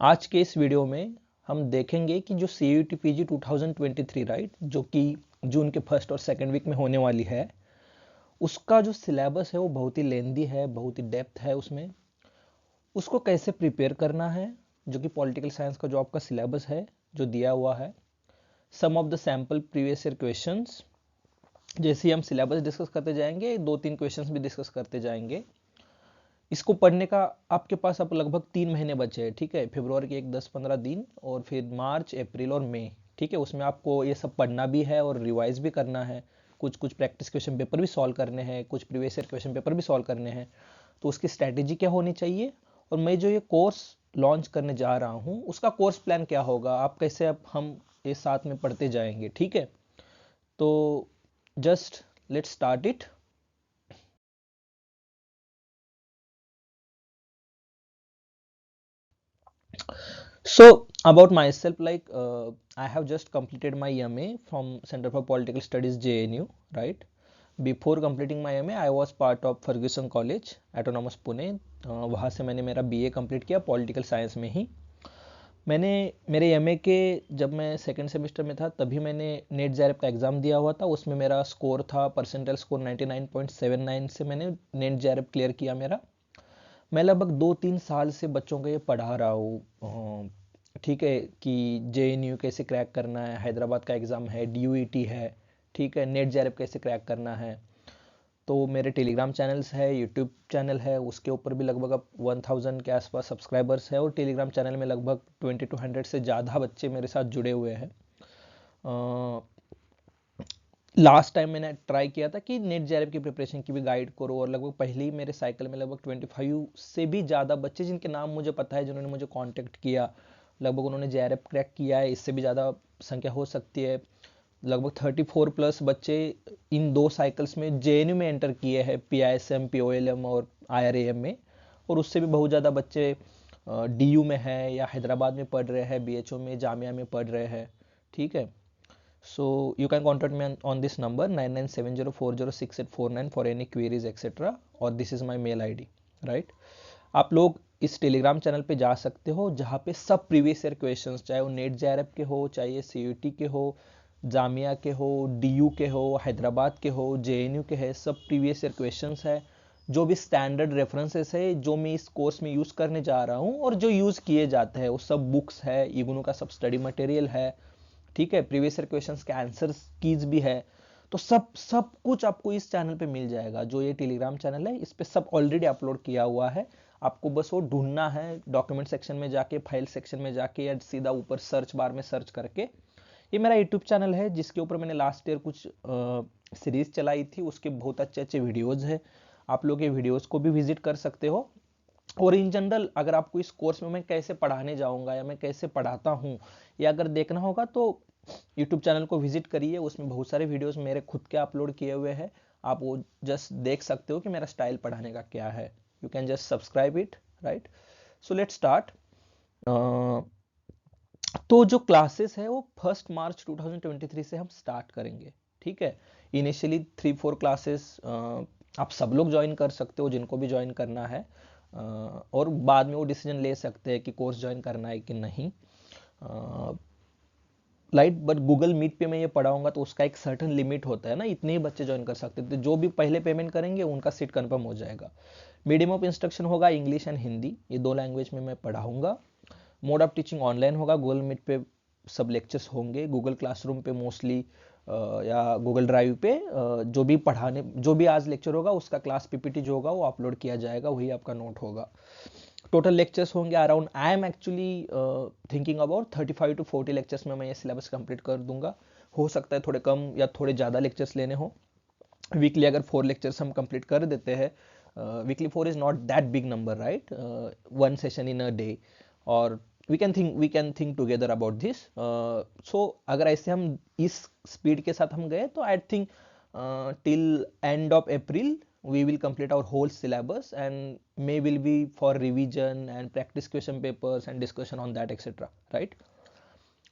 आज के इस वीडियो में हम देखेंगे कि जो CUET PG 2023 राइट, जो कि जून के फर्स्ट और सेकंड वीक में होने वाली है, उसका जो सिलेबस है वो बहुत ही लेंदी है, बहुत ही डेप्थ है उसमें। उसको कैसे प्रिपेयर करना है, जो कि पॉलिटिकल साइंस का जो आपका सिलेबस है जो दिया हुआ है, some of the sample previous year questions, जैसे ही हम सिलेबस डिस्कस करते जाएंगे 2-3 क्वेश्चंस भी डिस्कस करते जाएंगे। इसको पढ़ने का आपके पास अब लगभग 3 महीने बचे हैं, ठीक है। फरवरी के 10-15 दिन और फिर मार्च, अप्रैल और मई, ठीक है। उसमें आपको ये सब पढ़ना भी है और रिवाइज भी करना है। कुछ कुछ प्रैक्टिस क्वेश्चन पेपर भी सॉल्व करने हैं, कुछ प्रीवियस ईयर क्वेश्चन पेपर भी सॉल्व करने हैं। तो उसकी स्ट्रैटेजी क्या होनी चाहिए, और मैं जो ये कोर्स लॉन्च करने जा रहा हूँ उसका कोर्स प्लान क्या होगा, आप कैसे, अब हम ये साथ में पढ़ते जाएंगे, ठीक है। तो just let's start it. So about myself, like I have just completed my MA from Center for Political Studies JNU, right? Before completing my MA, I was part of Ferguson College, Autonomous Pune. वहाँ से मैंने मेरा BA complete किया political science में ही। मैंने मेरे MA के जब मैं सेकेंड सेमेस्टर में था तभी मैंने नेट JAREF का एग्ज़ाम दिया हुआ था। उसमें मेरा स्कोर था, परसेंटाइल स्कोर 99.79 से मैंने नेट JAREF क्लियर किया मेरा। मैं लगभग 2-3 साल से बच्चों को ये पढ़ा रहा हूँ, ठीक है, कि JNU कैसे क्रैक करना है, हैदराबाद का एग्ज़ाम है, DUET है, ठीक है, नेट JAREF कैसे क्रैक करना है। तो मेरे टेलीग्राम चैनल्स है, यूट्यूब चैनल है, उसके ऊपर भी लगभग अब 1000 के आसपास सब्सक्राइबर्स है, और टेलीग्राम चैनल में लगभग 20 to 100 से ज़्यादा बच्चे मेरे साथ जुड़े हुए हैं। लास्ट टाइम मैंने ट्राई किया था कि नेट JAREF की प्रिपरेशन की भी गाइड करो, और लगभग पहले ही मेरे साइकिल में लगभग 25 से भी ज़्यादा बच्चे, जिनके नाम मुझे पता है, जिन्होंने मुझे कांटेक्ट किया, लगभग उन्होंने JAREF क्रैक किया है। इससे भी ज़्यादा संख्या हो सकती है। लगभग 34+ बच्चे इन 2 साइकिल्स में JNU में एंटर किए हैं, PISM, POLM और IRAM में, और उससे भी बहुत ज़्यादा बच्चे DU में है या हैदराबाद में पढ़ रहे हैं, BHO में, जामिया में पढ़ रहे हैं, ठीक है। So you can contact me on this number 9970406849 for any queries etc. और this is my mail ID, right? आप लोग इस टेलीग्राम चैनल पे जा सकते हो, जहाँ पे सब प्रीवियस ईयर क्वेश्चंस, चाहे वो नेट JAREF के हो, चाहे CUET के हो, जामिया के हो, DU के हो, हैदराबाद के हो, JNU के है, सब प्रीवियस ईयर क्वेश्चंस है। जो भी स्टैंडर्ड रेफरेंसेस है जो मैं इस कोर्स में यूज़ करने जा रहा हूँ और जो यूज़ किए जाते हैं, वो सब बुक्स है, इग्नू का सब स्टडी मटेरियल है, ठीक है। प्रीवियस ईयर क्वेश्चंस के आंसर्स कीज भी है। तो सब सब कुछ आपको इस चैनल पे मिल जाएगा। जो ये टेलीग्राम चैनल है, इस पे सब ऑलरेडी अपलोड किया हुआ है। आपको बस वो ढूंढना है, डॉक्यूमेंट सेक्शन में जाके, फाइल सेक्शन में जाके, या सीधा ऊपर सर्च बार में सर्च करके। ये मेरा यूट्यूब चैनल है, जिसके ऊपर मैंने लास्ट ईयर कुछ सीरीज चलाई थी, उसके बहुत अच्छे अच्छे वीडियोज है। आप लोग ये वीडियोज को भी विजिट कर सकते हो। और इन जनरल अगर आपको इस कोर्स में मैं कैसे पढ़ाने जाऊंगा या मैं कैसे पढ़ाता हूँ, या अगर देखना होगा, तो यूट्यूब चैनल को विजिट करिए। उसमें बहुत सारे वीडियोस मेरे खुद के अपलोड किए हुए हैं। आप वो जस्ट देख सकते हो कि मेरा स्टाइल पढ़ाने का क्या है। You can just subscribe it, right. So let's start. तो जो क्लासेस है वो 1 मार्च 2023 से हम स्टार्ट करेंगे, ठीक है। इनिशियली 3-4 क्लासेस आप सब लोग ज्वाइन कर सकते हो, जिनको भी ज्वाइन करना है, और बाद में वो डिसीजन ले सकते हैं कि कोर्स ज्वाइन करना है कि नहीं, राइट। बट गूगल मीट पे मैं ये पढ़ाऊंगा तो उसका एक सर्टन लिमिट होता है ना, इतने ही बच्चे ज्वाइन कर सकते थे। जो भी पहले पेमेंट करेंगे उनका सीट कंफर्म हो जाएगा। मीडियम ऑफ इंस्ट्रक्शन होगा इंग्लिश एंड हिंदी, ये 2 लैंग्वेज में मैं पढ़ाऊंगा। मोड ऑफ टीचिंग ऑनलाइन होगा, गूगल मीट पे सब लेक्चर्स होंगे, गूगल क्लासरूम पे मोस्टली, या गूगल ड्राइव पे जो भी पढ़ाने, जो भी आज लेक्चर होगा उसका क्लास PPT जो होगा वो अपलोड किया जाएगा, वही आपका नोट होगा। टोटल लेक्चर्स होंगे around, I am actually thinking about 35 to 40 lectures में मैं ये सिलेबस कंप्लीट कर दूंगा। हो सकता है थोड़े कम या थोड़े ज़्यादा लेक्चर्स लेने हो। वीकली अगर 4 लेक्चर्स हम कंप्लीट कर देते हैं, weekly 4 is not that big number, right, 1 session in a day, और we can think together about this. So अगर ऐसे हम इस स्पीड के साथ हम गए, तो I think till end of April we will complete our whole syllabus, and May will be for revision and practice question papers and discussion on that etc, right.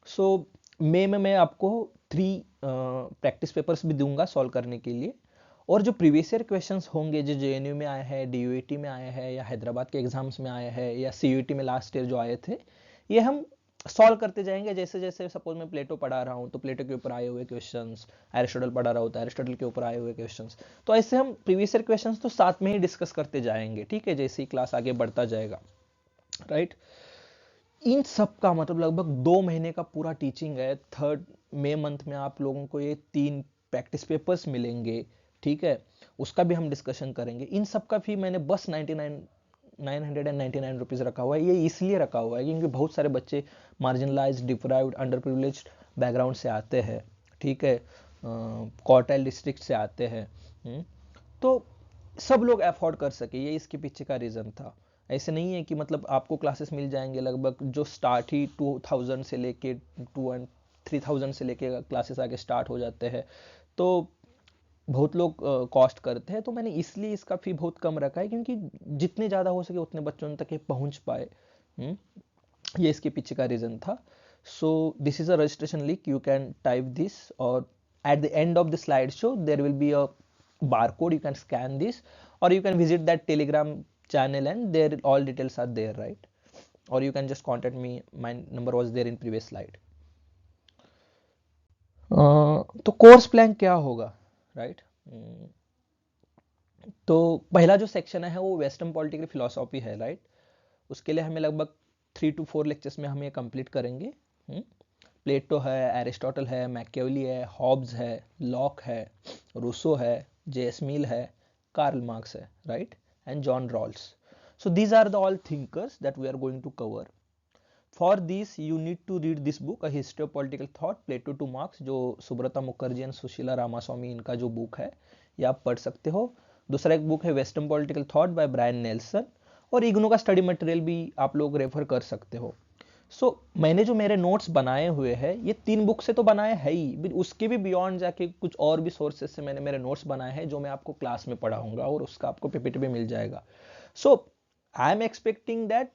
So May में मैं आपको 3 practice papers भी दूंगा solve करने के लिए। और जो प्रीवियस ईयर क्वेश्चंस होंगे, जो JNU में आए हैं, DUET में आए हैं, या हैदराबाद के एग्जाम्स में आए हैं, या CUET में लास्ट ईयर जो आए थे, ये हम सॉल्व करते जाएंगे। जैसे जैसे सपोज मैं प्लेटो पढ़ा रहा हूँ तो प्लेटो के ऊपर आए हुए क्वेश्चंस, एरिस्टोटल पढ़ा रहा हूँ तो एरिस्टोटल के ऊपर आए हुए क्वेश्चंस, तो ऐसे हम प्रीवियस ईयर क्वेश्चंस तो साथ में ही डिस्कस करते जाएंगे, ठीक है, जैसे ही क्लास आगे बढ़ता जाएगा, राइट। इन सब का मतलब लगभग 2 महीने का पूरा टीचिंग है। 3 मई में आप लोगों को ये 3 प्रैक्टिस पेपर्स मिलेंगे, ठीक है, उसका भी हम डिस्कशन करेंगे। इन सब का फी मैंने बस 999 रखा हुआ है। ये इसलिए रखा हुआ है क्योंकि बहुत सारे बच्चे marginalised, deprived, under privileged background से आते हैं, ठीक है, क्वार्टाइल डिस्ट्रिक्ट से आते हैं, तो सब लोग अफोर्ड कर सके, ये इसके पीछे का रीज़न था। ऐसे नहीं है कि मतलब आपको क्लासेस मिल जाएंगे लगभग जो स्टार्ट ही 2000 से लेके 3000 से लेके क्लासेस आगे स्टार्ट हो जाते हैं, तो बहुत लोग कॉस्ट करते हैं। तो मैंने इसलिए इसका फी बहुत कम रखा है क्योंकि जितने ज़्यादा हो सके उतने बच्चों तक ये पहुंच पाए। ये इसके पीछे का रीज़न था। So this is a registration link, you can type this, और at the end of the slideshow there will be a barcode, you can scan this, or you can visit that telegram channel and there all details are there, right? Or you can just contact me, my number was there in previous slide. तो course plan क्या होगा, right? तो पहला जो section है वो western political philosophy है, right? उसके लिए हमें लगभग 3 to 4 लेक्चर्स में हम ये कंप्लीट करेंगे। प्लेटो है, एरिस्टोटल है, मैकियावेली है, हॉब्स है, लॉक है, रूसो है, जेएस मिल है, कार्ल मार्क्स है, right, and John Rawls. So these are the all thinkers that we are going to cover. For this you need to read this book, A History of Political Thought, Plato to Marx, जो Subrata Mukherjee and Sushila Ramaswamy इनका जो book है ये आप पढ़ सकते हो। दूसरा एक बुक है western political thought by Brian Nelson, और इग्नू का स्टडी मटेरियल भी आप लोग रेफर कर सकते हो। मैंने जो मेरे नोट्स बनाए हुए हैं ये 3 बुक से तो बनाए है ही, उसके भी बियॉन्ड जाके कुछ और भी सोर्सेज से मैंने मेरे नोट्स बनाए हैं जो मैं आपको क्लास में पढ़ाऊंगा, और उसका आपको पीपीटी भी मिल जाएगा। आई एम एक्सपेक्टिंग दैट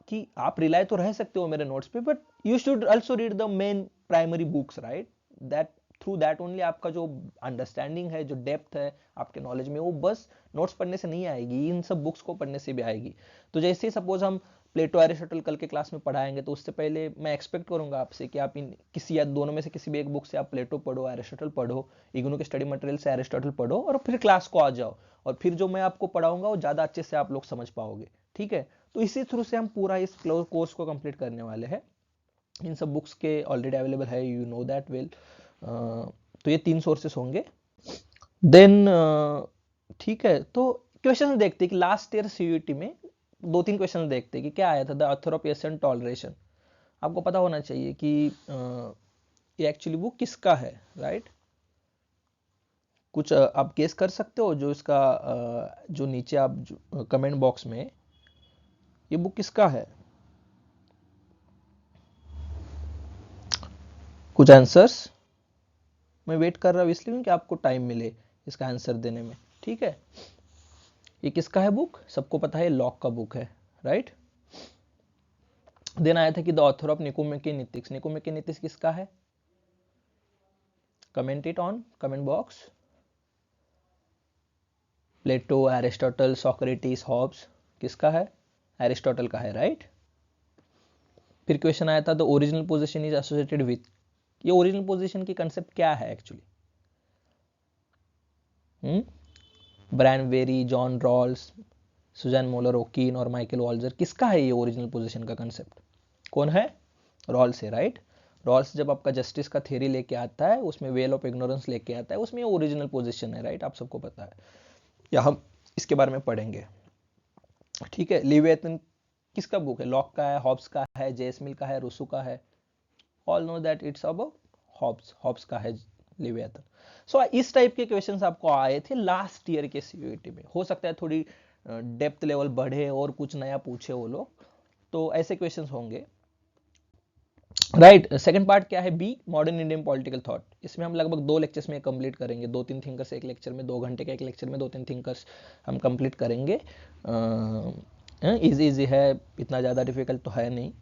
कि आप रिलाय तो रह सकते हो मेरे नोट्स पे, but you should also read the main primary books, right? That through that only आपका जो अंडरस्टैंडिंग है, जो डेप्थ है आपके नॉलेज में, वो बस नोट्स पढ़ने से नहीं आएगी, इन सब बुक्स को पढ़ने से भी आएगी। तो जैसे ही सपोज हम प्लेटो एरिस्टोटल कल के क्लास में पढ़ाएंगे, तो उससे पहले मैं एक्सपेक्ट करूंगा आपसे कि आप इन किसी या दोनों में से किसी भी एक बुक से आप प्लेटो पढ़ो, एरिस्टोटल पढ़ो, इग्नू के स्टडी मटेरियल से एरिस्टोटल पढ़ो, और फिर क्लास को आ जाओ, और फिर जो मैं आपको पढ़ाऊंगा वो ज़्यादा अच्छे से आप लोग समझ पाओगे, ठीक है? तो इसी थ्रू से हम पूरा इस कोर्स को कंप्लीट करने वाले हैं। इन सब बुक्स के ऑलरेडी अवेलेबल है, यू नो दैट वेल। तो ये 3 सोर्सेस होंगे। देन ठीक है, तो क्वेश्चन देखते हैं कि लास्ट ईयर सीयूईटी में 2-3 क्वेश्चन देखते हैं कि क्या आया था। The author of Asian toleration, आपको पता होना चाहिए कि ये एक्चुअली बुक किसका है, राइट? कुछ आप गेस कर सकते हो जो इसका जो नीचे आप कमेंट बॉक्स में, ये बुक किसका है? कुछ आंसर्स? मैं वेट कर रहा हूँ इसलिए कि आपको टाइम मिले इसका आंसर देने में, ठीक है? ये किसका है बुक? सबको पता है लॉक का बुक है, राइट? देन आया था कि the author of Nicomachean Ethics, Nicomachean Ethics किसका है? Comment it on comment box. Plato, Aristotle, Socrates, Hobbes, किसका है? एरिस्टोटल का है, राइट? फिर क्वेश्चन आया था the original position is associated with, ये ओरिजिनल पोजीशन की कंसेप्ट क्या है actually? Brian Barry, John Rawls, Susan Moller Okin और माइकल वॉल्जर, किसका है ये ओरिजिनल पोजीशन का कंसेप्ट? कौन है? रॉल्स है, राइट? रॉल्स जब आपका जस्टिस का थ्योरी लेके आता है, उसमें वेल ऑफ इग्नोरेंस लेके आता है, उसमें ओरिजिनल पोजीशन है, राइट? आप सबको पता है, या हम इसके बारे में पढ़ेंगे, ठीक है? लिविएथन किसका बुक है? लॉक का है, हॉब्स का है, जेएस मिल का है, रूसो का है? All know that it's about Hobbes, Hobbes का है लिविएथन। सो इस टाइप के क्वेश्चंस आपको आए थे लास्ट ईयर के सीयूईटी में। हो सकता है थोड़ी डेप्थ लेवल बढ़े और कुछ नया पूछे वो लोग, तो ऐसे क्वेश्चंस होंगे, राइट? सेकंड पार्ट क्या है? B, modern Indian political thought. इसमें हम लगभग 2 लेक्चर्स में कंप्लीट करेंगे, 2-3 थिंकर्स एक लेक्चर में, 2 घंटे के एक लेक्चर में 2-3 थिंकर्स हम कंप्लीट करेंगे। इजी है, इतना ज़्यादा डिफिकल्ट तो है नहीं।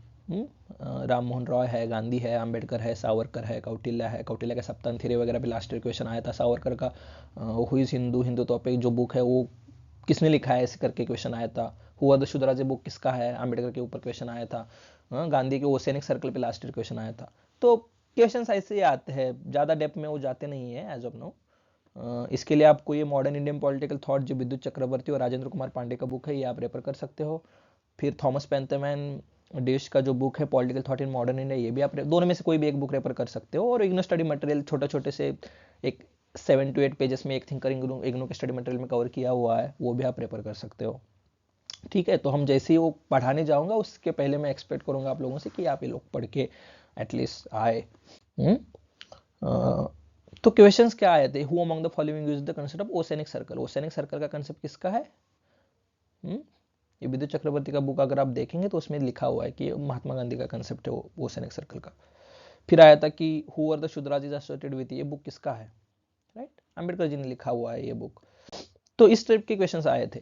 राम मोहन रॉय है, गांधी है, अंबेडकर है, सावरकर है, कौटिल्य है। कौटिल्य का सप्तन थ्योरी वगैरह भी लास्ट ईयर क्वेश्चन आया था। सावरकर का हु इज हिंदू, हिंदुत्व पे जो बुक है वो किसने लिखा है, ऐसे करके क्वेश्चन आया था। हुआ द शुद्राज बुक किसका है, अम्बेडकर के ऊपर क्वेश्चन आया था। गांधी के ओसेनिक सर्कल पे लास्ट ईयर क्वेश्चन आया था। तो क्वेश्चन ऐसे ही आते हैं, ज़्यादा डेप्थ में वो जाते नहीं है एज ऑफ नो। इसके लिए आपको ये मॉडर्न इंडियन पॉलिटिकल थॉट जो विद्युत चक्रवर्ती और राजेंद्र कुमार पांडे का बुक है, ये आप रेफर कर सकते हो। फिर थॉमस पेंथमैन देश का जो बुक है political thought in modern India, ये भी आप दोनों में से कोई भी एक बुक रेफर कर सकते हो। और इग्नो स्टडी मटेरियल छोटे छोटे से एक 7 to 8 पेजेस में एक थिंकर इग्नो के स्टडी मटेरियल में कवर किया हुआ है, वो भी आप रेफर कर सकते हो। ठीक है, तो हम जैसे ही वो पढ़ाने जाऊंगा उसके पहले मैं एक्सपेक्ट करूंगा आप लोगों से कि आप ये लोग पढ़ के एटलीस्ट आए। तो क्वेश्चंस क्या आए थे, who among the following use the concept of oceanic circle. Oceanic circle का कंसेप्ट किसका है? ये विद्युत चक्रवर्ती का बुक अगर आप देखेंगे तो उसमें लिखा हुआ है कि महात्मा गांधी का कंसेप्ट है वो ओसेनिक सर्कल का। फिर आया था कि who are the Shudras is associated with, ये बुक किसका है? राइट, अम्बेडकर जी ने लिखा हुआ है ये बुक। तो इस टाइप के क्वेश्चंस आए थे।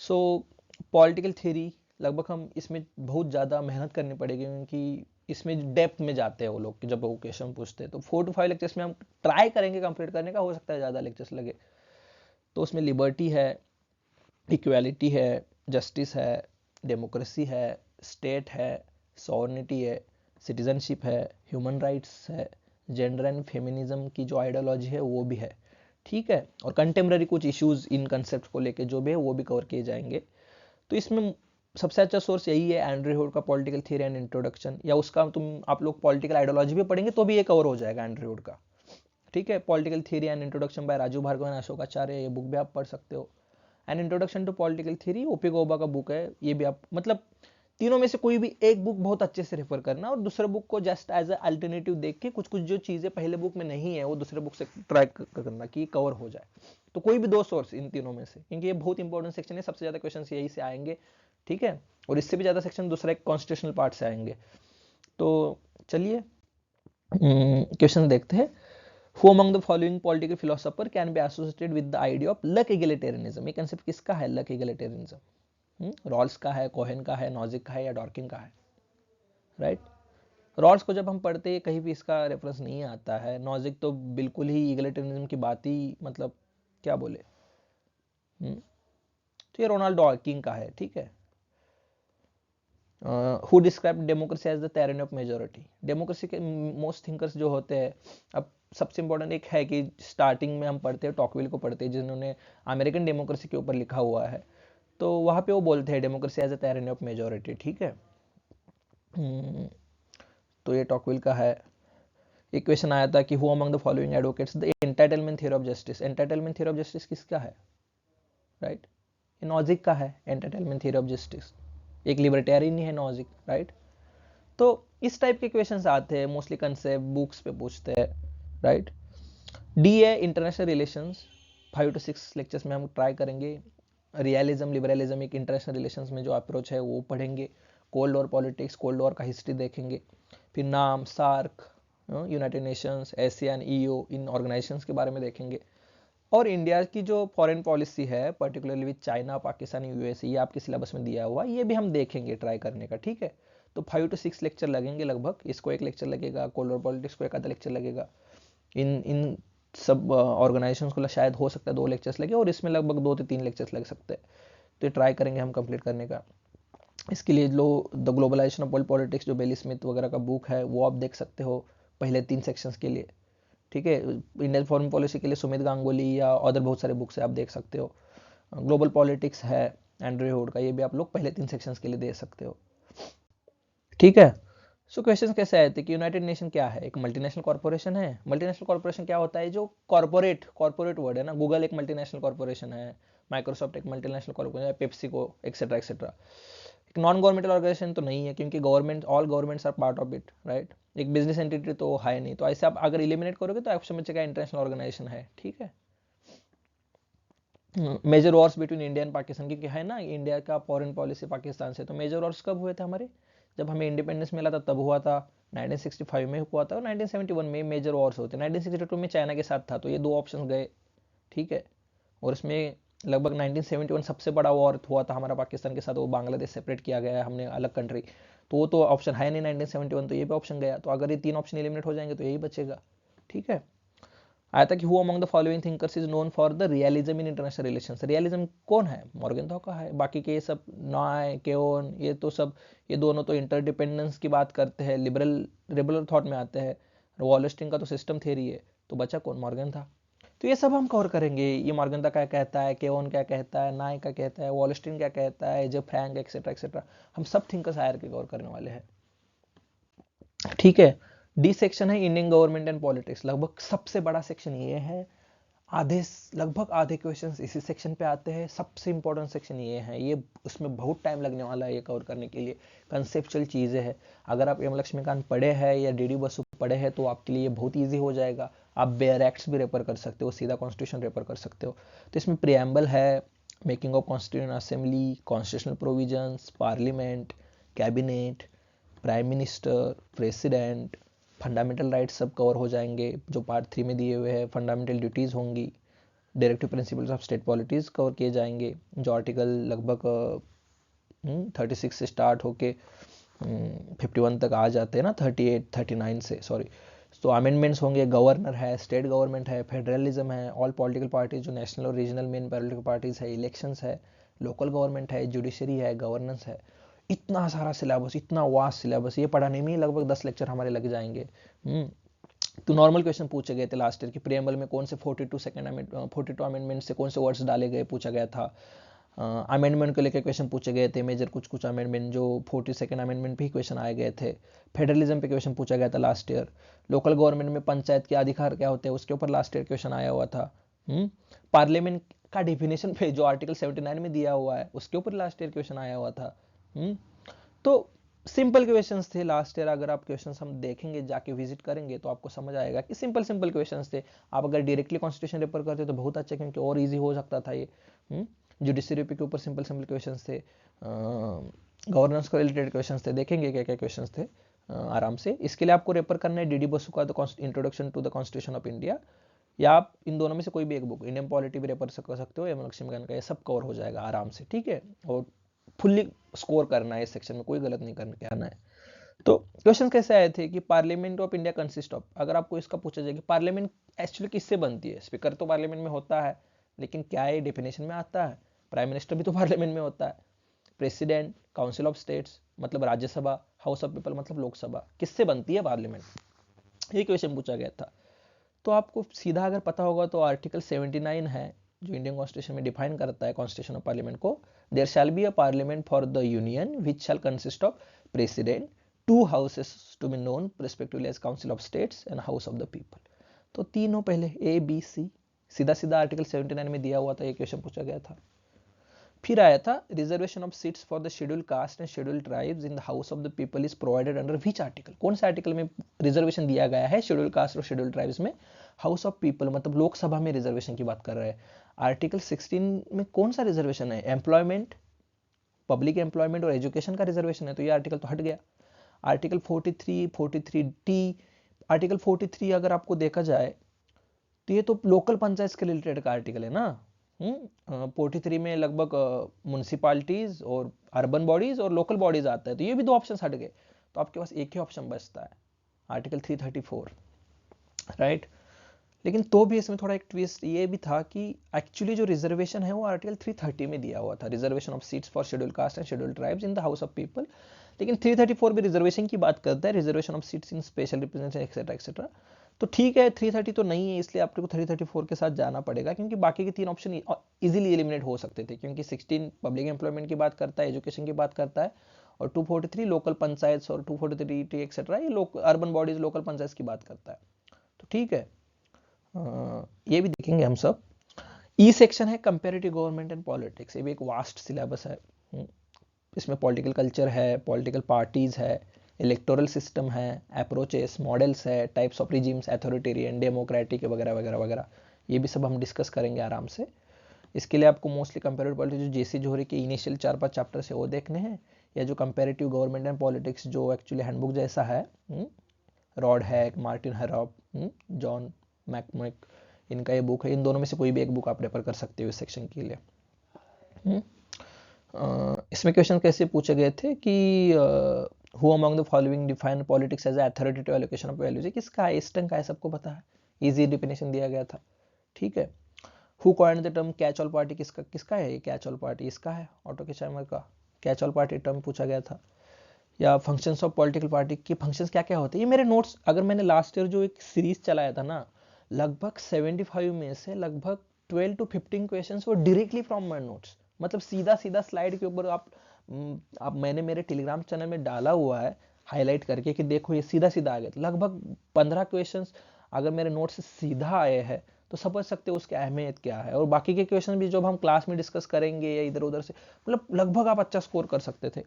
सो पॉलिटिकल थ्योरी लगभग हम इसमें बहुत ज़्यादा मेहनत करनी पड़ेगी, क्योंकि इसमें डेप्थ में जाते हैं वो लोग जब वो क्वेश्चन पूछते हैं। तो 4 to 5 लेक्चर्स में हम ट्राई करेंगे कंप्लीट करने का, हो सकता है ज़्यादा लेक्चर्स लगे। तो उसमें लिबर्टी है, इक्वालिटी है, जस्टिस है, डेमोक्रेसी है, स्टेट है, सॉवरेनिटी है, सिटीजनशिप है, ह्यूमन राइट्स है, जेंडर एंड फेमिनिज्म की जो आइडियोलॉजी है वो भी है। ठीक है, और कंटेम्प्रेरी कुछ इश्यूज इन कंसेप्ट को लेके जो भी है वो भी कवर किए जाएंगे। तो इसमें सबसे अच्छा सोर्स यही है एंड्रयू हुड का पॉलिटिकल थियरी एंड इंट्रोडक्शन, या उसका आप लोग पॉलिटिकल आइडियोलॉजी भी पढ़ेंगे तो भी ये कवर हो जाएगा एंड्रयू हुड का। ठीक है, political theory and introduction by Raju Bhargava and Ashok Acharya, ये बुक भी आप पढ़ सकते हो। And introduction to political theory OP Gauba का बुक है, ये भी आप मतलब तीनों में से कोई भी एक बुक बहुत अच्छे से रेफर करना, और दूसरे बुक को जस्ट एज अल्टरनेटिव देख के कुछ कुछ जो चीजें पहले बुक में नहीं है वो दूसरे बुक से ट्राई करना कि कवर हो जाए। तो कोई भी 2 सोर्स इन तीनों में से, क्योंकि ये बहुत इंपॉर्टेंट सेक्शन है, सबसे ज्यादा क्वेश्चन यही से आएंगे। ठीक है, और इससे भी ज्यादा सेक्शन दूसरा एक कॉन्स्टिट्यूशनल पार्ट से आएंगे। तो चलिए क्वेश्चन देखते हैं। Who among the following political philosopher can be associated with the idea of luck egalitarianism? ये कंसेप्ट किसका है luck egalitarianism? रॉल्स का है, कोहेन का है, नॉजिक का है, या डॉर्किन का है? राइट, रॉल्स को जब हम पढ़ते हैं कहीं भी इसका रेफरेंस नहीं आता है, नॉजिक तो बिल्कुल ही इगलिटेरियनिज्म की बात ही मतलब क्या बोले। तो ये रोनाल्ड डॉर्किन का है। ठीक है, who describe democracy as the tyranny of majority. Democracy के मोस्ट थिंकर्स जो होते हैं, अब सबसे इंपॉर्टेंट एक है कि स्टार्टिंग में हम पढ़ते हैं टॉकविल को पढ़ते हैं, जिन्होंने अमेरिकन डेमोक्रेसी के ऊपर लिखा हुआ है। तो वहाँ पे वो बोलते हैं democracy as a tyranny of majority. ठीक है, तो ये टॉकविल का है। एक क्वेश्चन आया था कि who among the following advocates the entitlement theory of justice. Entitlement theory of justice किसका है? राइट, ये नॉजिक का है एंटाइटलमेंट थ्योरी ऑफ जस्टिस। एक लिबर्टेरियन ही है नॉजिक। राइट, तो इस टाइप के क्वेश्चंस आते हैं, मोस्टली कंसेप्ट बुक्स पे पूछते हैं। राइट, डी है इंटरनेशनल रिलेशंस। 5 to 6 लेक्चर्स में हम ट्राई करेंगे रियलिज्म लिबरलिज्म एक इंटरनेशनल रिलेशंस में जो अप्रोच है वो पढ़ेंगे। Cold war politics, cold war का हिस्ट्री देखेंगे। फिर NAM, SAARC, United Nations, ASEAN, ईओ, इन ऑर्गेनाइजेशंस के बारे में देखेंगे। और इंडिया की जो फॉरेन पॉलिसी है particularly with China, Pakistan, USA, ये आपके सिलेबस में दिया हुआ, ये भी हम देखेंगे ट्राई करने का। ठीक है, तो 5 to 6 लेक्चर लगेंगे लगभग। इसको एक लेक्चर लगेगा, कोल्ड वॉर पॉलिटिक्स को एक आधा लेक्चर लगेगा, इन सब ऑर्गेनाइजेशंस को शायद हो सकता है 2 लेक्चर्स लगे, और इसमें लगभग 2 से 3 लेक्चर्स लग सकते हैं। तो ट्राई करेंगे हम कंप्लीट करने का। इसके लिए लो the globalization of world politics जो बेली स्मिथ वगैरह का बुक है वो आप देख सकते हो पहले 3 सेक्शंस के लिए। ठीक है, इंडियन फॉरेन पॉलिसी के लिए सुमित गांगुली या अदर बहुत सारे बुक्स है आप देख सकते हो। ग्लोबल पॉलिटिक्स है एंड्रयू हुड का, ये भी आप लोग पहले 3 सेक्शंस के लिए दे सकते हो। ठीक है, सो क्वेश्चन कैसे आए थे कि यूनाइटेड नेशन क्या है? एक मल्टीनेशनल कॉर्पोरेशन है। मल्टीनेशनल कॉर्पोरेशन क्या होता है? जो कॉर्पोरेट वर्ड है ना, गूगल एक मल्टीनेशनल कॉर्पोरेशन है, माइक्रोसॉफ्ट एक मल्टीनेशनल कॉर्पोरेशन है, पेप्सी को एक्सेट्रा एक्सेट्रा। एक नॉन गवर्नमेंटल ऑर्गेनाइजेशन तो नहीं है, क्योंकि government all governments are part of it. Right, एक बिजनेस एंटिटी तो है नहीं। तो ऐसे आप अगर इलिमिनेट करोगे तो ऑप्शन बचेगा इंटरनेशनल ऑर्गेनाइजेशन है। ठीक है, major wars between India and Pakistan, क्योंकि है ना इंडिया का फॉरेन पॉलिसी पाकिस्तान से। तो मेजर वॉर्स कब हुए थे हमारे? जब हमें इंडिपेंडेंस मिला था तब हुआ था, 1965 में हुआ था, और 1971 में मेजर वॉर्स होते। 1962 में चाइना के साथ था, तो ये 2 ऑप्शन गए। ठीक है, और इसमें लगभग 1971 सबसे बड़ा वॉर हुआ था हमारा पाकिस्तान के साथ, वो बांग्लादेश सेपरेट किया गया है हमने अलग कंट्री। तो वो तो ऑप्शन है नहीं 1971, तो ये भी ऑप्शन गया। तो अगर ये 3 ऑप्शन एलिमिनेट हो जाएंगे तो यही बचेगा। ठीक है, आया था कि who among the following thinkers is known for the realism in international relations. Realism कौन है? मॉर्गेनथॉ का है। बाकी के ये सब नॉय, केओन, ये तो सब, ये दोनों तो इंटरडिपेंडेंस की बात करते हैं, लिबरल थॉट में आते हैं। वॉलस्टिन का तो सिस्टम थ्योरी है, तो बचा कौन? मॉर्गेनथॉ। तो ये सब हम कवर करेंगे। ये मॉर्गेनथॉ क्या कहता है, केओन क्या कहता है, नाय क्या कहता है, वॉलस्टिन क्या कहता है, जे फ्रैंक एक्सेट्रा एक्सेट्रा, हम सब थिंकर्स हायर के कवर करने वाले हैं। ठीक है। डी सेक्शन है इंडियन गवर्नमेंट एंड पॉलिटिक्स। लगभग सबसे बड़ा सेक्शन ये है। लगभग आधे क्वेश्चंस इसी सेक्शन पे आते हैं। सबसे इंपॉर्टेंट सेक्शन ये है, ये उसमें बहुत टाइम लगने वाला है ये कवर करने के लिए। कंसेप्चुअल चीजें हैं। अगर आप एम लक्ष्मीकांत पढ़े हैं या डी डी बसु पढ़े हैं तो आपके लिए बहुत ईजी हो जाएगा। आप बेयर एक्ट्स भी रेफर कर सकते हो, सीधा कॉन्स्टिट्यूशन रेफर कर सकते हो। तो इसमें प्रियम्बल है, making of constitution assembly, constitutional provisions, parliament, cabinet, prime minister, president, fundamental rights सब कवर हो जाएंगे जो पार्ट 3 में दिए हुए हैं। फंडामेंटल ड्यूटीज होंगी, directive principles of state पॉलिटीज cover किए जाएंगे, जो आर्टिकल लगभग 36 से स्टार्ट होके 51 तक आ जाते हैं ना, 39 से, सॉरी। तो अमेंडमेंट्स होंगे, गवर्नर है, स्टेट गवर्नमेंट है, फेडरलिज्म है, ऑल पॉलिटिकल पार्टीज जो नेशनल और रीजनल मेन पॉलिटिकल पार्टीज है, इलेक्शंस है, लोकल गवर्नमेंट है, जुडिशरी है, गवर्नेंस है। इतना सारा सिलेबस, इतना वास्ट सिलेबस, ये पढ़ाने में ही लगभग 10 लेक्चर हमारे लग जाएंगे। तो नॉर्मल क्वेश्चन पूछे गए थे लास्ट ईयर की प्रियम्बल में कौन से 42 अमेंडमेंट से कौन से वर्ड्स डाले गए, पूछा गया था। अमेंडमेंट को लेकर क्वेश्चन पूछे गए थे, मेजर कुछ अमेंडमेंट, जो 42 अमेंडमेंट पे ही क्वेश्चन आए गए थे। फेडरलिज्म पे क्वेश्चन पूछा गया था लास्ट ईयर। लोकल गवर्नमेंट में पंचायत के अधिकार क्या होते हैं उसके ऊपर लास्ट ईयर क्वेश्चन आया हुआ था। पार्लियामेंट का डिफिनेशन पे जो आर्टिकल 79 में दिया हुआ है उसके ऊपर लास्ट ईयर क्वेश्चन आया हुआ था। तो सिंपल क्वेश्चंस थे लास्ट ईयर। अगर आप क्वेश्चंस हम देखेंगे, जाके विजिट करेंगे तो आपको समझ आएगा कि सिंपल क्वेश्चंस थे। आप अगर डायरेक्टली कॉन्स्टिट्यूशन रेफर करते तो बहुत अच्छा, क्योंकि और इजी हो सकता था ये। जुडिशरी के ऊपर सिंपल क्वेश्चंस थे, गवर्नेंस को रिलेटेड क्वेश्चंस थे। देखेंगे क्या क्या क्वेश्चंस थे आराम से। इसके लिए आपको रेफर करना है डी बसु का introduction to the constitution of India, या आप इन दोनों में से कोई भी एक बुक, इंडियन पॉलिटी भी रेफर कर सकते हो, एम लक्ष्मीकांत का, ये सब कवर हो जाएगा आराम से। ठीक है। और फुल्ली स्कोर करना है इस सेक्शन में, कोई गलत नहीं करने आना है। तो क्वेश्चन कैसे आए थे कि parliament of India consist of, अगर आपको इसका पूछा जाए कि पार्लियामेंट एक्चुअली किससे बनती है, स्पीकर तो पार्लियामेंट में होता है, लेकिन क्या ये डेफिनेशन में आता है? प्राइम मिनिस्टर भी तो पार्लियामेंट में होता है, प्रेसिडेंट, काउंसिल ऑफ स्टेट्स मतलब राज्यसभा, हाउस ऑफ पीपल मतलब लोकसभा, किससे बनती है पार्लियामेंट, ये क्वेश्चन पूछा गया था। तो आपको सीधा अगर पता होगा तो आर्टिकल 79 है जो इंडियन कॉन्स्टिट्यूशन में डिफाइन करता है कॉन्स्टिट्यूशन ऑफ पार्लियामेंट को। There shall be a parliament for the union which shall consist of president, two houses to be known respectively as council of states and house of the people. तो तीनों पहले A B C, सीधा सीधा article 79 में दिया हुआ था, ये क्वेश्चन पूछा गया था। फिर आया था reservation of seats for the schedule caste and schedule tribes in the house of the people is provided under which article, कौन से आर्टिकल में रिजर्वेशन दिया गया है शेड्यूल कास्ट और शेड्यूल ट्राइब्स में? हाउस ऑफ पीपल मतलब लोकसभा में रिजर्वेशन की बात कर रहे हैं। आर्टिकल 16 में कौन सा रिजर्वेशन है? एम्प्लॉयमेंट, पब्लिक एम्प्लॉयमेंट और एजुकेशन का रिजर्वेशन है, तो ये आर्टिकल तो हट गया। आर्टिकल 43, 43D, आर्टिकल 43 अगर आपको देखा जाए तो ये तो लोकल पंचायत के रिलेटेड का आर्टिकल है ना। 43 में लगभग म्यूनसिपालिटीज और अर्बन बॉडीज और लोकल बॉडीज आता है, तो ये भी दो ऑप्शन हट गए, तो आपके पास एक ही ऑप्शन बचता है, आर्टिकल 334, राइट। लेकिन तो भी इसमें थोड़ा एक ट्विस्ट ये भी था कि एक्चुअली जो रिजर्वेशन है वो आर्टिकल 330 में दिया हुआ था, reservation of seats for schedule caste and schedule tribes in the house of people. लेकिन 334 भी रिजर्वेशन की बात करता है, reservation of seats in special representation etcetera etcetera. तो ठीक है 330 तो नहीं है, इसलिए आपको 334 के साथ जाना पड़ेगा, क्योंकि बाकी के तीन ऑप्शन इजीली एलिमिनेट हो सकते थे, क्योंकि 16 पब्लिक एम्प्लॉयमेंट की बात करता है, एजुकेशन की बात करता है, और 243 लोकल पंचायत और 243 एक्सेट्रा ये अर्बन बॉडीज लोकल पंचायत की बात करता है। तो ठीक है, ये भी देखेंगे हम सब। ई सेक्शन है कंपेरेटिव गवर्नमेंट एंड पॉलिटिक्स, ये भी एक वास्ट सिलेबस है। इसमें पॉलिटिकल कल्चर है, पॉलिटिकल पार्टीज है, इलेक्टोरल सिस्टम है, अप्रोचेस, मॉडल्स है, types of regimes, authoritarian, democratic वगैरह वगैरह वगैरह, ये भी सब हम डिस्कस करेंगे आराम से। इसके लिए आपको मोस्टली कंपेरेटिव पॉलिटिक्स जो जेसी जोहरी के इनिशियल 4-5 चैप्टर से वो देखने हैं, या जो कंपेरेटिव गवर्नमेंट एंड पॉलिटिक्स जो एक्चुअली हैंडबुक जैसा है, रॉड हैक, मार्टिन हेरॉप, जॉन मैकमिक, इनका ये बुक है, इन दोनों में से कोई भी एक बुक आप रेफर कर सकते हो इस सेक्शन के लिए। इसमें क्वेश्चन कैसे पूछे गए थे कि who among the following define politics as authoritative allocation of values, किसका है? ईस्टर्न का है, सबको पता है इजी डिफिनेशन दिया गया था, ठीक है। Who coined the term catch all party, किसका है ये कैच ऑल पार्टी, इसका है, ऑटो के चाइमर का कैच ऑल पार्टी टर्म पूछा गया था। या फंक्शंस ऑफ पॉलिटिकल पार्टी के फंक्शंस क्या क्या होते हैं, ये मेरे नोट्स, अगर मैंने लास्ट ईयर जो एक सीरीज चलाया था ना, लगभग 75 में से लगभग 12 to 15 क्वेश्चंस वो डायरेक्टली फ्रॉम माय नोट्स, मतलब सीधा सीधा स्लाइड के ऊपर आप मैंने मेरे टेलीग्राम चैनल में डाला हुआ है हाईलाइट करके कि देखो ये सीधा सीधा आ गया, लगभग 15 क्वेश्चंस अगर मेरे नोट से सीधा आए हैं तो समझ सकते हो उसकी अहमियत क्या है। और बाकी के क्वेश्चन भी जब हम क्लास में डिस्कस करेंगे या इधर उधर से, मतलब लगभग आप अच्छा स्कोर कर सकते थे।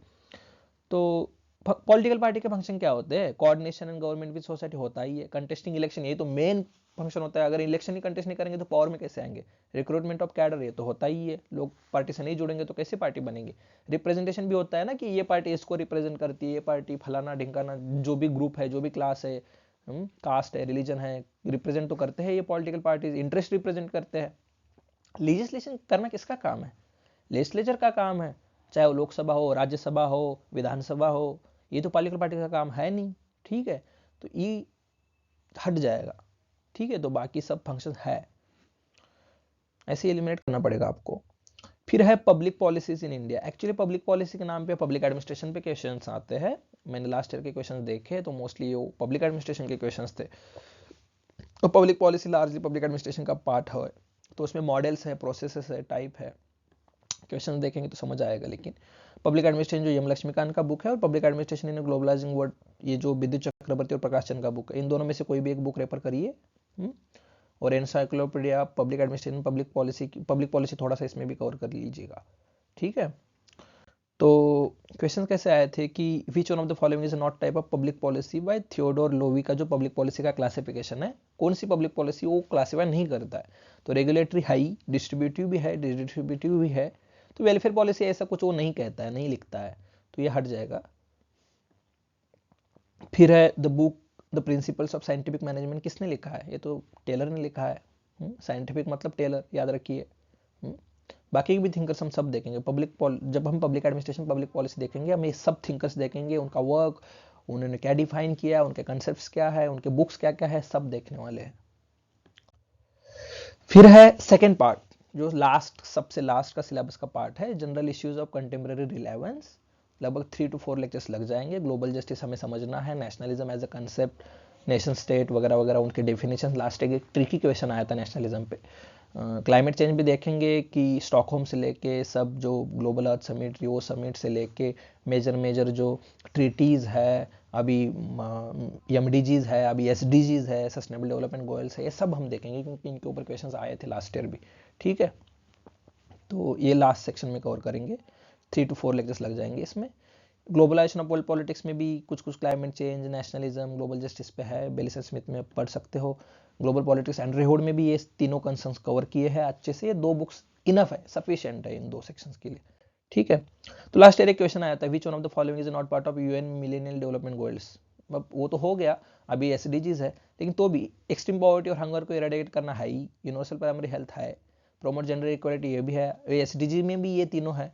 तो पॉलिटिकल पार्टी के फंक्शन क्या होते हैं, coordination and government with society होता ही है, कंटेस्टिंग इलेक्शन ये तो मेन फंक्शन होता है, अगर इलेक्शन ही कंटेस्ट नहीं करेंगे तो पावर में कैसे आएंगे, रिक्रूटमेंट ऑफ कैडर ये तो होता ही है, लोग पार्टी से नहीं जुड़ेंगे तो कैसे पार्टी बनेंगे। रिप्रेजेंटेशन भी होता है ना कि ये पार्टी इसको रिप्रेजेंट करती है, ये पार्टी फलाना ढिंकाना जो भी ग्रुप है, जो भी क्लास है, कास्ट है, रिलीजन है, रिप्रेजेंट तो करते हैं ये पॉलिटिकल पार्टीज, इंटरेस्ट रिप्रेजेंट करते हैं। लीजिस्लेशन करना किसका काम है, लेजिस्लेचर का काम है, चाहे वो लोकसभा हो, राज्यसभा हो, विधानसभा हो, ये तो पॉलिटिकल पार्टी का काम है नहीं, ठीक है। तो ये हट जाएगा, ठीक है। तो बाकी सब फंक्शन है, ऐसे एलिमिनेट करना पड़ेगा आपको। फिर है public policies in India. Actually public policy के नाम पे पब्लिक एडमिनिस्ट्रेशन पे क्वेश्चंस आते हैं, मैंने लास्ट ईयर के क्वेश्चंस देखे तो मोस्टली वो पब्लिक एडमिनिस्ट्रेशन के क्वेश्चंस थे। तो public policy largely public administration का पार्ट है, तो उसमें मॉडल्स है, प्रोसेसेस है, टाइप है, क्वेश्चन देखेंगे तो समझ आएगा। लेकिन पब्लिक एडमिनिस्ट्रेशन जो यम लक्ष्मीकांत का बुक है और public administration in globalising world ये जो विद्युत चक्रवर्ती और प्रकाश चंद का बुक है, इन दोनों में से कोई भी एक बुक रेफर करिए। और encyclopedia public administration public policy थोड़ा सा इसमें भी कवर कर लीजिएगा, ठीक है। तो क्वेश्चन कैसे आए थे कि which one of the following is not type of public policy bye Theodore Loewi का जो पब्लिक पॉलिसी का क्लासिफिकेशन है, कौन सी पब्लिक पॉलिसी वो क्लासिफाई नहीं करता है। तो रेगुलेटरी हाई, डिस्ट्रीब्यूटिव भी है, डिस्ट्रीब्यूटिव भी है, तो वेलफेयर पॉलिसी ऐसा कुछ वो नहीं कहता है, नहीं लिखता है, तो ये हट जाएगा। फिर है the book the principles of scientific management, किसने लिखा है, ये तो टेलर ने लिखा है। साइंटिफिक मतलब टेलर, याद रखिए। बाकी भी थिंकर्स हम सब देखेंगे, जब हम पब्लिक एडमिनिस्ट्रेशन पब्लिक पॉलिसी देखेंगे हम ये सब थिंकर्स देखेंगे, उनका वर्क, उन्होंने क्या डिफाइन किया, उनके कंसेप्ट्स क्या है, उनके बुक्स क्या क्या है, सब देखने वाले हैं। फिर है सेकेंड पार्ट, जो सबसे लास्ट का सिलेबस का पार्ट है, general issues of contemporary relevance. लगभग 3 to 4 लेक्चर्स लग जाएंगे। ग्लोबल जस्टिस हमें समझना है, nationalism as a concept, nation state वगैरह वगैरह, उनके डेफिनेशन। लास्ट एक ट्रिकी क्वेश्चन आया था नेशनलिज्म पे। क्लाइमेट चेंज भी देखेंगे कि स्टॉकहोम से लेके सब जो ग्लोबल अर्थ समिट, रियो समिट से लेके मेजर जो ट्रीटीज़ है, अभी एमडीजीज है, अभी एसडीजीज है, सस्टेनेबल डेवलपमेंट गोल्स है, ये सब हम देखेंगे क्योंकि इनके ऊपर क्वेश्चंस आए थे लास्ट ईयर भी, ठीक है। तो ये लास्ट सेक्शन में कवर करेंगे, 3 to 4 लेक्चर्स लग जाएंगे इसमें। ग्लोबलाइजेशन ऑफ वर्ल्ड पॉलिटिक्स में भी कुछ climate change, nationalism, global justice पे है, बेलिसन स्मिथ में पढ़ सकते हो। ग्लोबल पॉलिटिक्स एंड्रे हुड में भी ये तीनों कंसर्न्स कवर किए हैं अच्छे से, ये 2 बुक्स इनफ है, सफिशिएंट है इन 2 सेक्शंस के लिए, ठीक है। तो लास्ट ईयर एक क्वेश्चन आया था, which one of the following is not part of UN millennial development goals. वो तो हो गया, अभी एसडीजीज है, लेकिन तो भी एक्सट्रीम पॉवर्टी और हंगर को इरेडिकेट करना है ही, यूनिवर्सल प्राइमरी हेल्थ है, प्रोमोट जेंडर इक्वालिटी ये भी है, एसडीजी में भी ये तीनों है।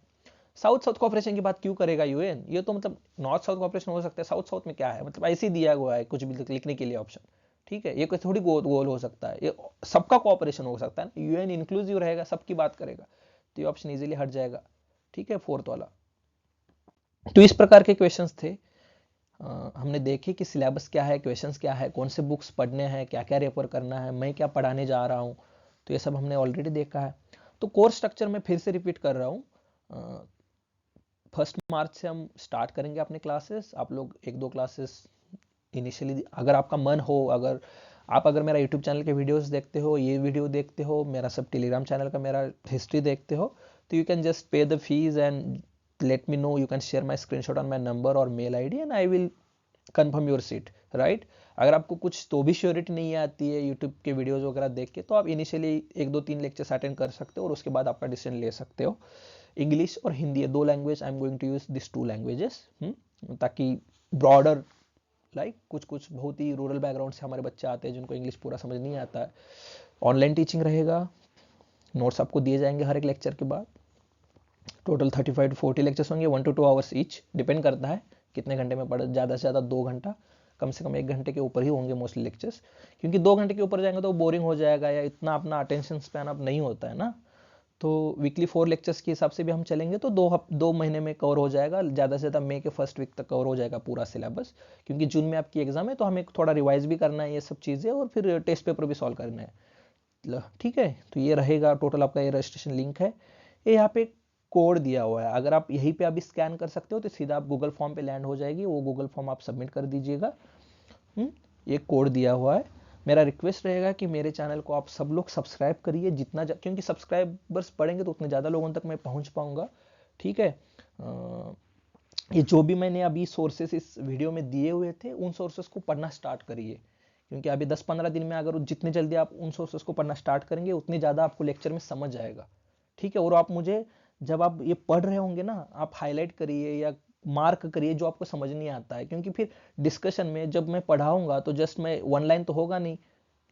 साउथ कॉपरेशन की बात क्यों करेगा यूएन, ये तो मतलब नॉर्थ साउथ कॉपरेशन हो सकता है, साउथ में क्या है, मतलब ऐसे ही दिया हुआ है कुछ भी लिखने के लिए ऑप्शन, ठीक है। ये कोई थोड़ी गोल हो सकता है, ये सबका कॉपरेशन हो सकता है, यूएन इंक्लूसिव रहेगा, सबकी बात करेगा, तो ये ऑप्शन इजीली हट जाएगा, ठीक है, 4th वाला। तो इस प्रकार के क्वेश्चंस थे। हमने देखे कि सिलेबस क्या है, क्वेश्चंस क्या है, कौन से बुक्स पढ़ने हैं, क्या क्या रेफर करना है, मैं क्या पढ़ाने जा रहा हूँ, तो ये सब हमने ऑलरेडी देखा है। तो कोर्स स्ट्रक्चर में फिर से रिपीट कर रहा हूँ, 1 मार्च से हम स्टार्ट करेंगे अपने क्लासेस। आप लोग 1-2 क्लासेस इनिशियली, अगर आपका मन हो, अगर मेरा यूट्यूब चैनल के वीडियोस देखते हो, ये वीडियो देखते हो, मेरा सब टेलीग्राम चैनल का मेरा हिस्ट्री देखते हो, तो you can just pay the fees and let me know, you can share my screenshot on my number और mail ID and I will confirm your seat, right. अगर आपको कुछ तो भी श्योरिटी नहीं आती है यूट्यूब के वीडियोज वगैरह देख के, तो आप इनिशियली 1-2-3 लेक्चर्स अटेंड कर सकते हो और उसके बाद आपका डिसीजन ले सकते हो। इंग्लिश और हिंदी, ये 2 language, I am going to use this 2 languages, ताकि ब्रॉडर कुछ बहुत ही रूरल बैकग्राउंड से हमारे बच्चे आते हैं जिनको इंग्लिश पूरा समझ नहीं आता है। ऑनलाइन टीचिंग रहेगा, नोट्स आपको दिए जाएंगे हर एक लेक्चर के बाद। टोटल 35 to 40 लेक्चर्स होंगे, 1 to 2 आवर्स ईच, डिपेंड करता है कितने घंटे में पढ़, ज़्यादा से ज़्यादा 2 घंटा, कम से कम 1 घंटे के ऊपर ही होंगे मोस्टली लेक्चर्स, क्योंकि 2 घंटे के ऊपर जाएंगे तो बोरिंग हो जाएगा या इतना अपना अटेंशन स्पैन अब नहीं होता है ना। तो वीकली 4 लेक्चर्स के हिसाब से भी हम चलेंगे तो 2 महीने में कवर हो जाएगा, ज़्यादा से ज़्यादा मई के फर्स्ट वीक तक कवर हो जाएगा पूरा सिलेबस, क्योंकि जून में आपकी एग्जाम है तो हमें थोड़ा रिवाइज भी करना है ये सब चीज़ें, और फिर टेस्ट पेपर भी सॉल्व करना है। ठीक है, तो ये रहेगा टोटल आपका ये रजिस्ट्रेशन लिंक है। ये यहाँ पे कोड दिया हुआ है, अगर आप यहीं पे अभी स्कैन कर सकते हो तो सीधा आप गूगल फॉर्म पे लैंड हो जाएगी, वो गूगल फॉर्म आप सबमिट कर दीजिएगा। ये कोड दिया हुआ है। मेरा रिक्वेस्ट रहेगा कि मेरे चैनल को आप सब लोग सब्सक्राइब करिए क्योंकि सब्सक्राइबर्स बढ़ेंगे तो उतने ज़्यादा लोगों तक मैं पहुंच पाऊंगा। ठीक है, ये जो भी मैंने अभी सोर्सेस इस वीडियो में दिए हुए थे उन सोर्सेस को पढ़ना स्टार्ट करिए, क्योंकि अभी 10-15 दिन में अगर जितने जल्दी आप उन सोर्सेस को पढ़ना स्टार्ट करेंगे उतनी ज़्यादा आपको लेक्चर में समझ आएगा। ठीक है, और आप मुझे जब आप ये पढ़ रहे होंगे ना, आप हाईलाइट करिए या मार्क करिए जो आपको समझ नहीं आता है, क्योंकि फिर डिस्कशन में जब मैं पढ़ाऊंगा तो जस्ट मैं वन लाइन तो होगा नहीं,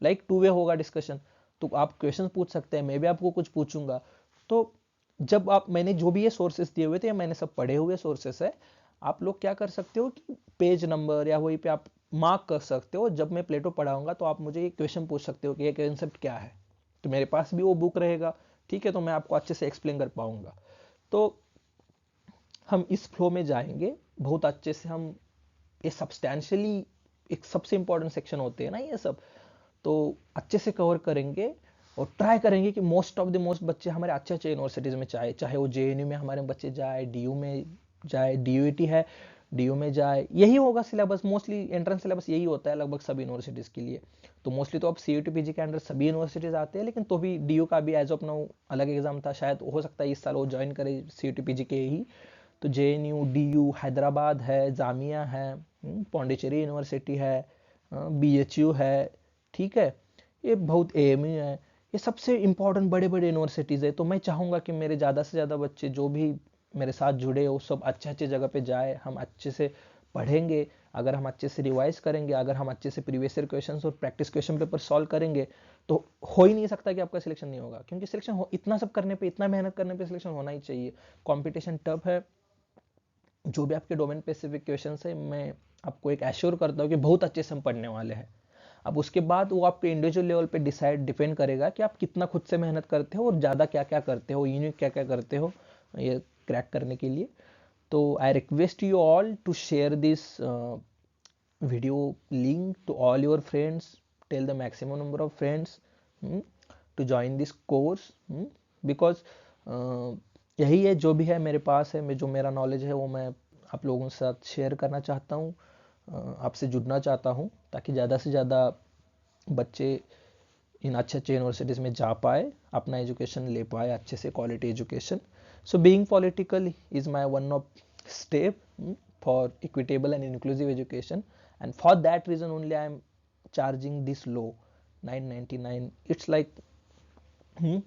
लाइक टू वे होगा डिस्कशन, तो आप क्वेश्चन पूछ सकते हैं, मैं भी आपको कुछ पूछूंगा। तो जब आप मैंने जो भी ये सोर्सेस दिए हुए थे मैंने सब पढ़े हुए सोर्सेस है, आप लोग क्या कर सकते हो कि पेज नंबर या वहीं पे आप मार्क कर सकते हो, जब मैं प्लेटो पढ़ाऊंगा तो आप मुझे ये क्वेश्चन पूछ सकते हो कि ये कॉन्सेप्ट क्या है, तो मेरे पास भी वो बुक रहेगा। ठीक है, तो मैं आपको अच्छे से एक्सप्लेन कर पाऊंगा। तो हम इस फ्लो में जाएंगे बहुत अच्छे से, हम ये सब्सटैंशियली एक सबसे इंपॉर्टेंट सेक्शन होते हैं ना ये सब, तो अच्छे से कवर करेंगे और ट्राई करेंगे कि मोस्ट ऑफ द मोस्ट बच्चे हमारे अच्छे अच्छे यूनिवर्सिटीज़ में चाहे वो जेएनयू में हमारे बच्चे जाए, डीयू में जाए, डीयूईटी है डीयू में जाए, यही होगा सिलेबस, मोस्टली एंट्रेंस सिलेबस यही होता है लगभग सभी यूनिवर्सिटीज़ के लिए। तो मोस्टली तो अब सीयूटी पीजी के अंडर सभी यूनिवर्सिटीज़ आते हैं, लेकिन तो भी डीयू का भी एज ऑफ नाउ अलग एग्जाम था, शायद हो सकता है इस साल वो ज्वाइन करे सीयूटी पीजी के ही। तो जेएनयू, डीयू, हैदराबाद है, जामिया है, पौंडीचेरी यूनिवर्सिटी है, बीएचयू है। ठीक है, ये बहुत एएमयू है, ये सबसे इंपॉर्टेंट बड़े बड़े यूनिवर्सिटीज़ है। तो मैं चाहूँगा कि मेरे ज़्यादा से ज़्यादा बच्चे जो भी मेरे साथ जुड़े हो सब अच्छे अच्छे जगह पे जाए, हम अच्छे से पढ़ेंगे, अगर हम अच्छे से रिवाइज करेंगे, अगर हम अच्छे से प्रीवियस ईयर क्वेश्चन और प्रैक्टिस क्वेश्चन पेपर सॉल्व करेंगे तो हो ही नहीं सकता कि आपका सिलेक्शन नहीं होगा, क्योंकि सिलेक्शन हो इतना सब करने पे, इतना मेहनत करने पे सिलेक्शन होना ही चाहिए। कंपटीशन टफ है, जो भी आपके डोमेन स्पेसिफिक क्वेश्चन है मैं आपको एक एश्योर करता हूँ कि बहुत अच्छे से हम पढ़ने वाले हैं। अब उसके बाद वो आपके इंडिविजुअल लेवल पे डिपेंड करेगा कि आप कितना खुद से मेहनत करते हो और ज़्यादा क्या क्या करते हो, यूनिक क्या क्या करते हो ये क्रैक करने के लिए। तो I request you all to share this video link to all your friends, tell the maximum number of friends to join this course, because यही है जो भी है मेरे पास है, मैं जो मेरा नॉलेज है वो मैं आप लोगों के साथ शेयर करना चाहता हूँ, आपसे जुड़ना चाहता हूँ, ताकि ज़्यादा से ज़्यादा बच्चे इन अच्छे अच्छे यूनिवर्सिटीज़ में जा पाए, अपना एजुकेशन ले पाए अच्छे से, quality education. So being political is my one of step for equitable and inclusive education, and for that reason only I am charging this low 999. It's like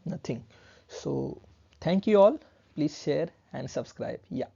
nothing. So thank you all, please share and subscribe. Yeah.